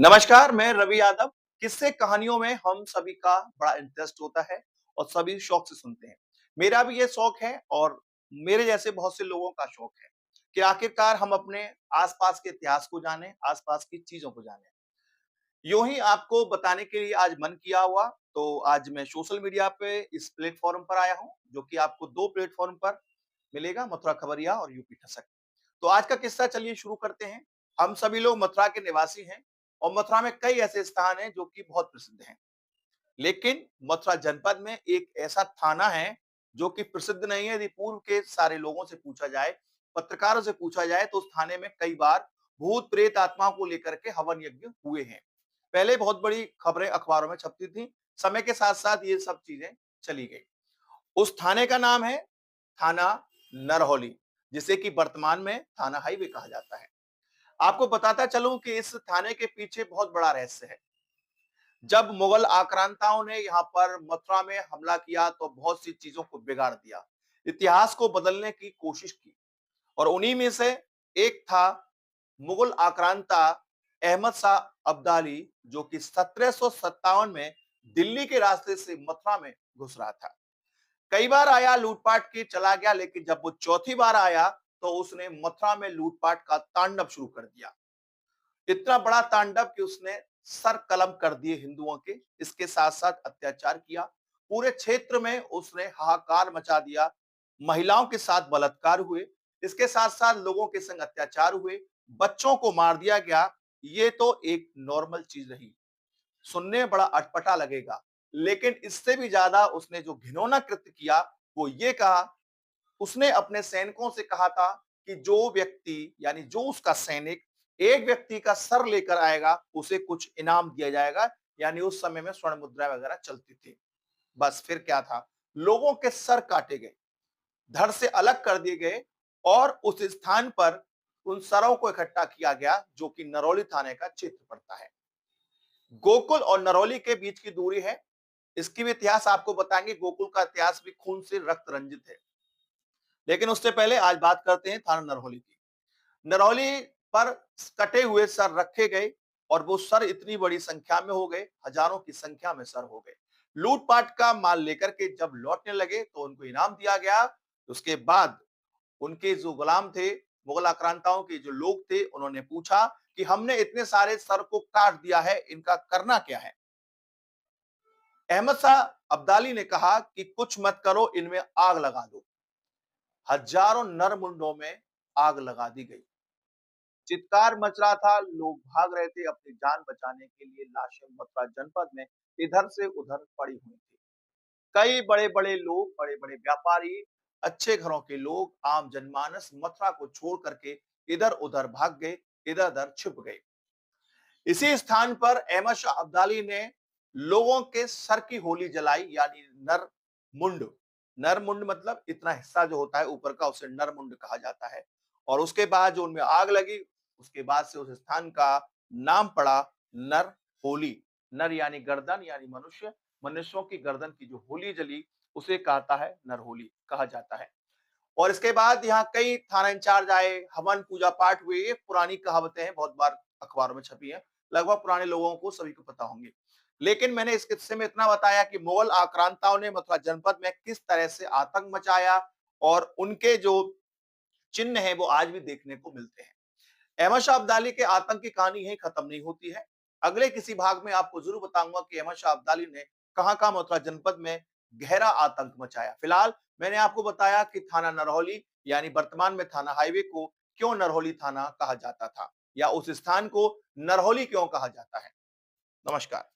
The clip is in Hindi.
नमस्कार, मैं रवि यादव। किस्से कहानियों में हम सभी का बड़ा इंटरेस्ट होता है और सभी शौक से सुनते हैं। मेरा भी ये शौक है और मेरे जैसे बहुत से लोगों का शौक है कि आखिरकार हम अपने आसपास के इतिहास को जानें, आसपास की चीजों को जानें। यूं ही आपको बताने के लिए आज मन किया हुआ, तो आज मैं सोशल मीडिया पे इस प्लेटफॉर्म पर आया हूं, जो कि आपको दो प्लेटफॉर्म पर मिलेगा, मथुरा खबरिया और यूपी ठसक। तो आज का किस्सा चलिए शुरू करते हैं। हम सभी लोग मथुरा के निवासी हैं और मथुरा में कई ऐसे स्थान हैं जो कि बहुत प्रसिद्ध हैं। लेकिन मथुरा जनपद में एक ऐसा थाना है जो कि प्रसिद्ध नहीं है। यदि पूर्व के सारे लोगों से पूछा जाए, पत्रकारों से पूछा जाए, तो उस थाने में कई बार भूत प्रेत आत्माओं को लेकर के हवन यज्ञ हुए हैं। पहले बहुत बड़ी खबरें अखबारों में छपती थी। समय के साथ साथ ये सब चीजें चली गई। उस थाने का नाम है थाना नरहौली, जिसे कि वर्तमान में थाना हाईवे कहा जाता है। आपको बताता चलूं कि इस थाने के पीछे बहुत बड़ा रहस्य है। जब मुगल आक्रांताओं ने यहाँ पर मथुरा में हमला किया तो बहुत सी चीजों को बिगाड़ दिया, इतिहास को बदलने की कोशिश की। और उन्हीं में से एक था मुगल आक्रांता अहमद शाह अब्दाली, जो कि 1757 में दिल्ली के रास्ते से मथुरा में घुस रहा था। कई बार आया, लूटपाट के चला गया, लेकिन जब वो चौथी बार आया तो उसने मथुरा में लूटपाट का तांडव शुरू कर दिया। इतना बड़ा तांडव कि उसने सर कलम कर दिए हिंदुओं के। इसके साथ साथ अत्याचार किया। पूरे क्षेत्र में उसने हाहाकार मचा दिया। महिलाओं के साथ बलात्कार हुए। इसके साथ साथ लोगों के संग अत्याचार हुए। बच्चों को मार दिया गया। ये तो एक नॉर्मल चीज रही, सुनने में बड़ा अटपटा लगेगा, लेकिन इससे भी ज्यादा उसने जो घिनौना कृत्य किया वो ये कहा। उसने अपने सैनिकों से कहा था कि जो व्यक्ति, यानी जो उसका सैनिक एक व्यक्ति का सर लेकर आएगा उसे कुछ इनाम दिया जाएगा। यानी उस समय में स्वर्ण मुद्रा वगैरह चलती थी। बस फिर क्या था, लोगों के सर काटे गए, धड़ से अलग कर दिए गए और उस स्थान पर उन सरों को इकट्ठा किया गया, जो कि नरौली थाने का क्षेत्र पड़ता है। गोकुल और नरौली के बीच की दूरी है। इसकी भी इतिहास आपको बताएंगे। गोकुल का इतिहास भी खून से रक्त रंजित है। लेकिन उससे पहले आज बात करते हैं थाना नरहौली की। नरौली पर कटे हुए सर रखे गए और वो सर इतनी बड़ी संख्या में हो गए, हजारों की संख्या में सर हो गए। लूटपाट का माल लेकर के जब लौटने लगे तो उनको इनाम दिया गया। उसके बाद उनके जो गुलाम थे, मुगल आक्रांताओं के जो लोग थे, उन्होंने पूछा कि हमने इतने सारे सर को काट दिया है, इनका करना क्या है। अहमद शाह अब्दाली ने कहा कि कुछ मत करो, इनमें आग लगा दो। हजारों नर मुंडों में आग लगा दी गई। चित्कार मच रहा था, लोग भाग रहे थे अपनी जान बचाने के लिए। लाशें मथुरा जनपद में इधर से उधर पड़ी हुई थी। कई बड़े बड़े लोग, बड़े बड़े व्यापारी, अच्छे घरों के लोग, आम जनमानस मथुरा को छोड़ करके इधर उधर भाग गए, इधर उधर छिप गए। इसी स्थान पर अहमद शाह अब्दाली ने लोगों के सर की होली जलाई, यानी नर मुंड। नर मुंड मतलब इतना हिस्सा जो होता है ऊपर का, उसे नर मुंड कहा जाता है। और उसके बाद जो उनमें आग लगी, उसके बाद से उस स्थान का नाम पड़ा नर होली। नर यानी गर्दन, यानी मनुष्य। मनुष्यों की गर्दन की जो होली जली उसे कहता है नर होली कहा जाता है। और इसके बाद यहाँ कई थाना इंचार्ज आए, हवन पूजा पाठ हुए। ये पुरानी कहावतें हैं, बहुत बार अखबारों में छपी हैं, लगभग पुराने लोगों को सभी को पता होंगे। लेकिन मैंने इस किस्से में इतना बताया कि मुगल आक्रांताओं ने मथुरा जनपद में किस तरह से आतंक मचाया और उनके जो चिन्ह हैं वो आज भी देखने को मिलते हैं। अहमद शाह अब्दाली के आतंक की कहानी यहीं खत्म नहीं होती है। अगले किसी भाग में आपको जरूर बताऊंगा कि अहमद शाह अब्दाली ने कहां मथुरा जनपद में गहरा आतंक मचाया। फिलहाल मैंने आपको बताया कि थाना नरहौली, यानी वर्तमान में थाना हाईवे को क्यों नरहौली थाना कहा जाता था, या उस स्थान को नरहौली क्यों कहा जाता है। नमस्कार।